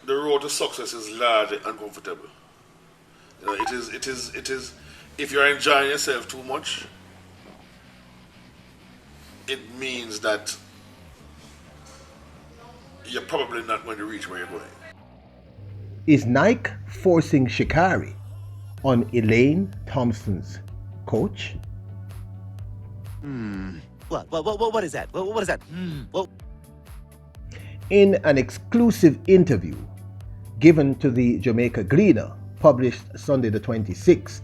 the road to success is largely uncomfortable. You know, it is. If you're enjoying yourself too much, it means that you're probably not going to reach where you're going. Is Nike forcing Shá Carri on Elaine Thompson's coach? What is that? What is that? In an exclusive interview given to the Jamaica Gleaner, published Sunday the 26th,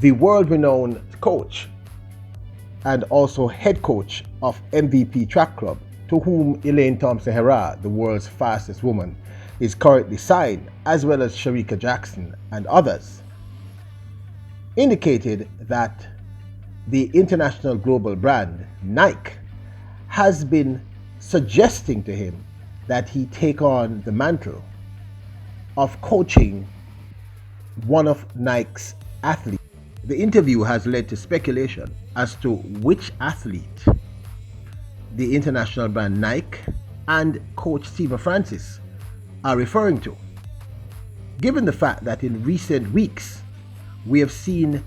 the world-renowned coach and also head coach of MVP Track Club, to whom Elaine Thompson-Herah, the world's fastest woman, is currently signed, as well as Sharika Jackson and others, indicated that the international global brand Nike has been suggesting to him that he take on the mantle of coaching one of Nike's athletes. The interview has led to speculation as to which athlete the international brand Nike and coach Stephen Francis are referring to, given the fact that in recent weeks we have seen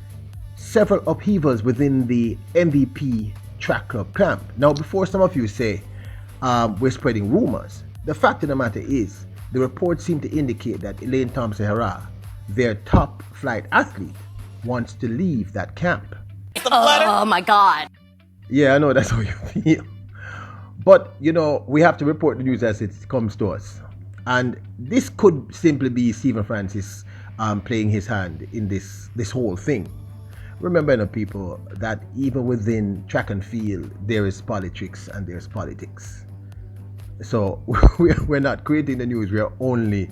several upheavals within the MVP Track Club camp. Now, before some of you say we're spreading rumors, the fact of the matter is the reports seem to indicate that Elaine Thompson-Herah, their top flight athlete, wants to leave that camp. Oh my God. Yeah, I know that's how you feel. But, you know, we have to report the news as it comes to us. And this could simply be Stephen Francis playing his hand in this whole thing. Remember, you know, people, that even within track and field, there is politics and there's politics. So we're not creating the news. We're only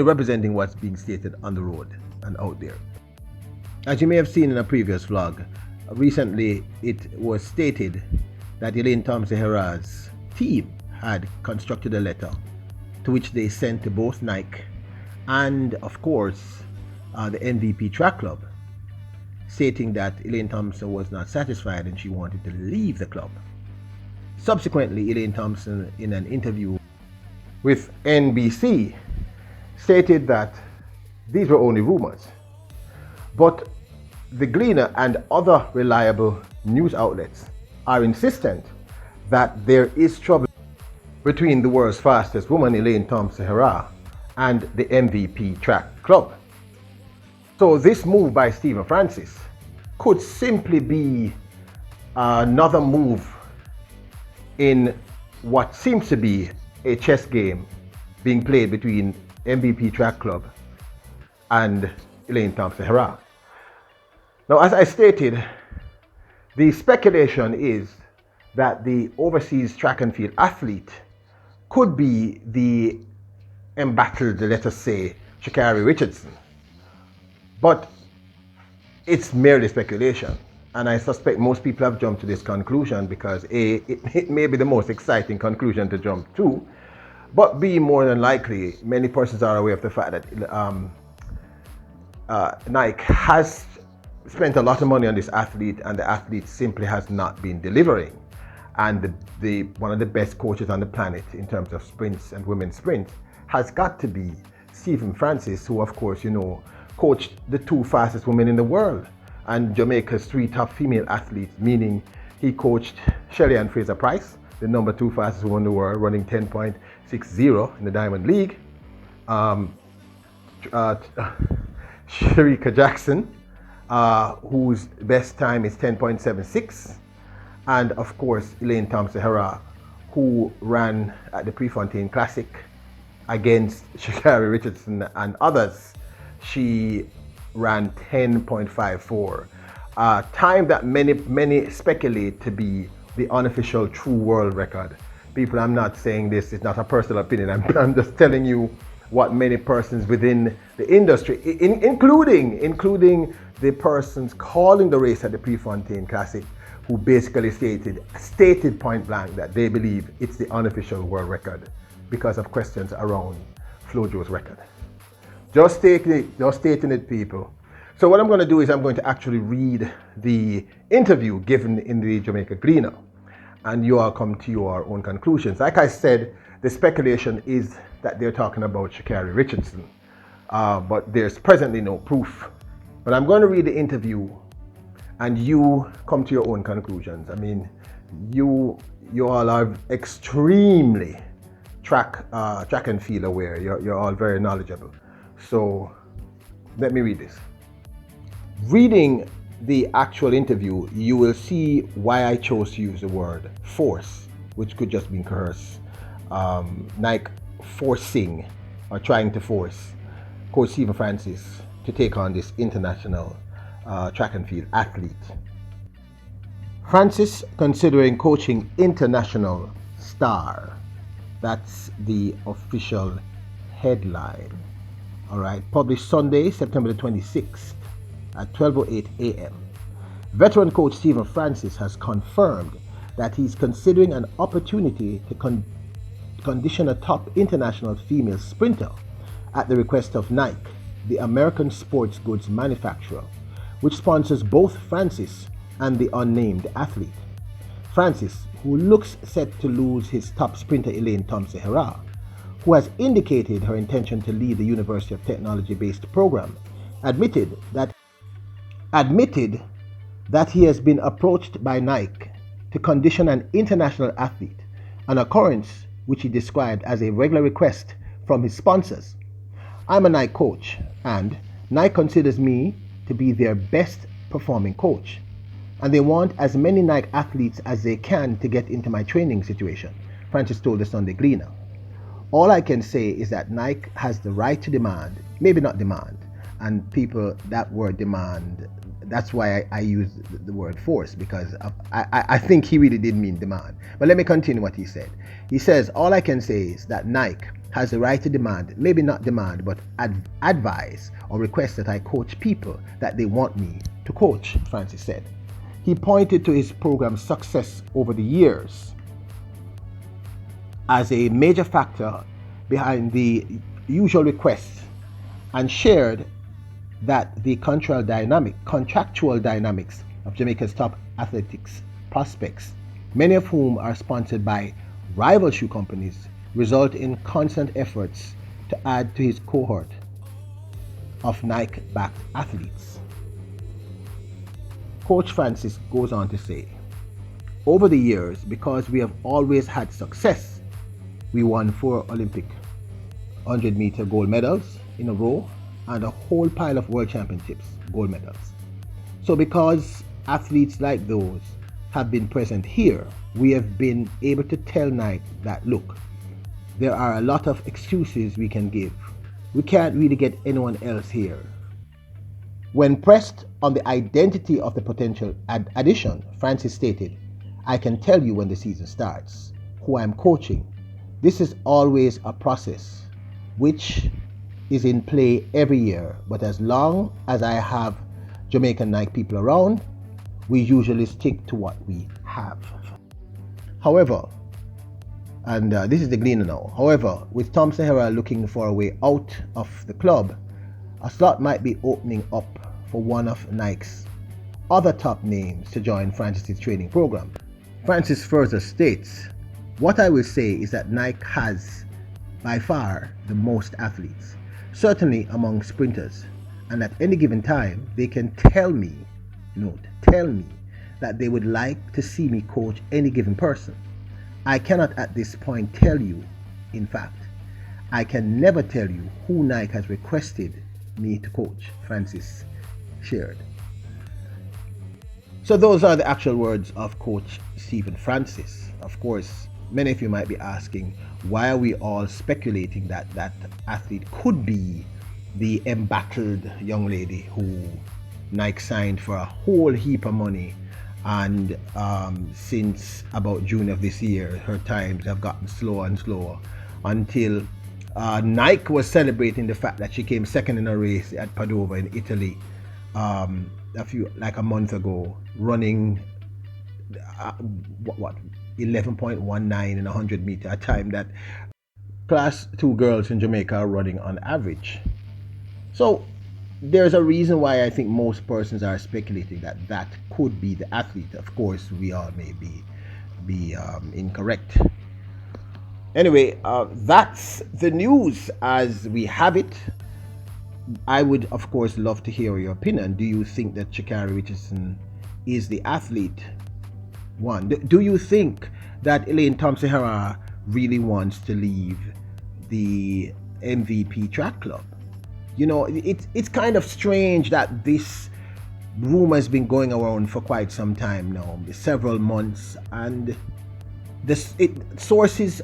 representing what's being stated on the road and out there. As you may have seen in a previous vlog, recently it was stated that Elaine Thompson-Herah's team had constructed a letter to which they sent to both Nike and, of course, the MVP Track Club, stating that Elaine Thompson was not satisfied and she wanted to leave the club. Subsequently, Elaine Thompson, in an interview with NBC, stated that these were only rumors. But the Gleaner and other reliable news outlets are insistent that there is trouble between the world's fastest woman, Elaine Thompson-Herah, and the MVP Track Club. So this move by Stephen Francis could simply be another move in what seems to be a chess game being played between MVP Track Club and Elaine Thompson-Herah. Now, as I stated, the speculation is that the overseas track and field athlete could be the embattled, let us say, Shá Carri Richardson. But it's merely speculation. And I suspect most people have jumped to this conclusion because A, it may be the most exciting conclusion to jump to, but B, more than likely, many persons are aware of the fact that Nike has spent a lot of money on this athlete and the athlete simply has not been delivering. And the one of the best coaches on the planet in terms of sprints and women's sprints has got to be Stephen Francis, who, of course, you know, coached the two fastest women in the world and Jamaica's three top female athletes, meaning he coached Shelly Ann Fraser-Pryce, the number 2 fastest woman in the world, running 10.60 in the Diamond League. Sharika Jackson, whose best time is 10.76. And of course, Elaine Thompson-Herah, who ran at the Prefontaine Classic against Shá Carri Richardson and others. She ran 10.54, a time that many speculate to be the unofficial true world record. People, I'm not saying this, it's not a personal opinion, I'm just telling you what many persons within the industry, including the persons calling the race at the Prefontaine Classic, who basically stated point blank that they believe it's the unofficial world record because of questions around Flojo's record. Just stating it, people. So what I'm going to do is I'm going to actually read the interview given in the Jamaica Gleaner. and you all come to your own conclusions. Like I said, the speculation is that they're talking about Shá Carri Richardson, but there's presently no proof. But I'm going to read the interview, and you come to your own conclusions. I mean, you all are extremely track and field aware. You're all very knowledgeable. So let me read this. Reading the actual interview, you will see why I chose to use the word force, which could just mean coerce. Nike forcing or trying to force Coach Stephen Francis to take on this international track and field athlete. Francis considering coaching international star. That's the official headline. All right, published Sunday, September the 26th at 12:08 a.m. Veteran coach Stephen Francis has confirmed that he's considering an opportunity to condition a top international female sprinter at the request of Nike, the American sports goods manufacturer, which sponsors both Francis and the unnamed athlete. Francis, who looks set to lose his top sprinter Elaine Thompson'S, who has indicated her intention to lead the University of Technology-based program, admitted that he has been approached by Nike to condition an international athlete, an occurrence which he described as a regular request from his sponsors. I'm a Nike coach, and Nike considers me to be their best performing coach, and they want as many Nike athletes as they can to get into my training situation, Francis told the Sunday Gleaner. All I can say is that Nike has the right to demand, maybe not demand, and people, that word demand, that's why I use the word force, because I think he really did mean demand. But let me continue what he said. He says, all I can say is that Nike has the right to demand, maybe not demand, but advise or request that I coach people that they want me to coach, Francis said. He pointed to his program's success over the years as a major factor behind the usual requests, and shared that the contractual dynamics of Jamaica's top athletics prospects, many of whom are sponsored by rival shoe companies, result in constant efforts to add to his cohort of Nike-backed athletes. Coach Francis goes on to say, over the years, because we have always had success, we won 4 Olympic 100-meter gold medals in a row and a whole pile of world championships gold medals. So because athletes like those have been present here, we have been able to tell Nike that, look, there are a lot of excuses we can give. We can't really get anyone else here. When pressed on the identity of the potential addition, Francis stated, I can tell you when the season starts, who I'm coaching. This is always a process which is in play every year, but as long as I have Jamaican Nike people around, we usually stick to what we have. However, and this is the Gleaner now, however, with Thompson'S looking for a way out of the club, a slot might be opening up for one of Nike's other top names to join Francis' training program. Francis further states, what I will say is that Nike has by far the most athletes, certainly among sprinters, and at any given time they can tell me that they would like to see me coach any given person. I cannot at this point tell you, in fact, I can never tell you who Nike has requested me to coach, Francis shared. So those are the actual words of Coach Stephen Francis. Of course, many of you might be asking, why are we all speculating that that athlete could be the embattled young lady who Nike signed for a whole heap of money, and since about June of this year, her times have gotten slower and slower until Nike was celebrating the fact that she came second in a race at Padova in Italy a month ago, running 11.19 in 100 meter, a time that class 2 girls in Jamaica are running on average. So there's a reason why I think most persons are speculating that that could be the athlete. Of course, we all may be be incorrect. Anyway, that's the news as we have it. I would, of course, love to hear your opinion. Do you think that Shá Carri Richardson is the athlete? One, do you think that Elaine Thompson really wants to leave the MVP track club? You know, it's kind of strange that this rumor has been going around for quite some time now, several months, and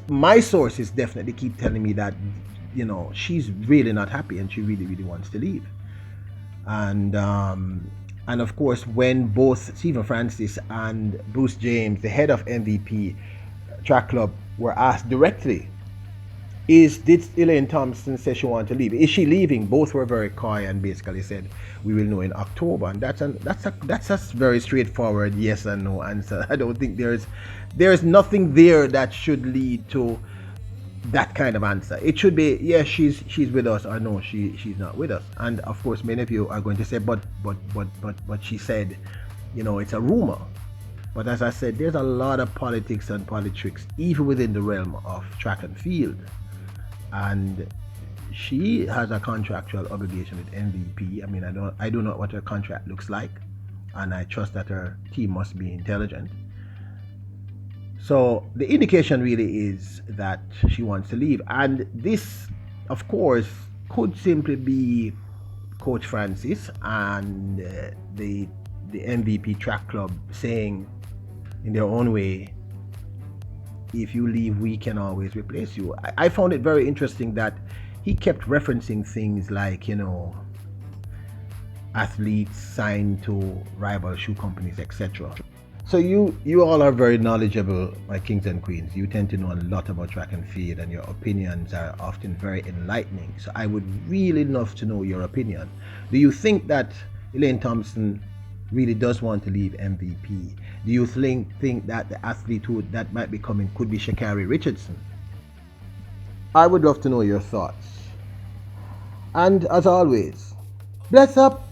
my sources definitely keep telling me that, you know, she's really not happy and she really, really wants to leave. And of course, when both Stephen Francis and Bruce James, the head of MVP track club, were asked directly, did Elaine Thompson say she wanted to leave? Is she leaving? Both were very coy and basically said, we will know in October. And that's a very straightforward yes and no answer. I don't think there's nothing there that should lead to that kind of answer. It should be, yes, she's with us, or no, she's not with us. And of course, many of you are going to say, but she said, you know, it's a rumor. But as I said, there's a lot of politics and politics even within the realm of track and field. And she has a contractual obligation with MVP. I mean, I don't know what her contract looks like, and I trust that her team must be intelligent. So the indication really is that she wants to leave, and this, of course, could simply be Coach Francis and the MVP track club saying, in their own way, if you leave, we can always replace you. I found it very interesting that he kept referencing things like, you know, athletes signed to rival shoe companies, etc. So you all are very knowledgeable, my kings and queens. You tend to know a lot about track and field, and your opinions are often very enlightening. So I would really love to know your opinion. Do you think that Elaine Thompson really does want to leave MVP? Do you think that the athlete that might be coming could be Shá Carri Richardson? I would love to know your thoughts. And as always, bless up.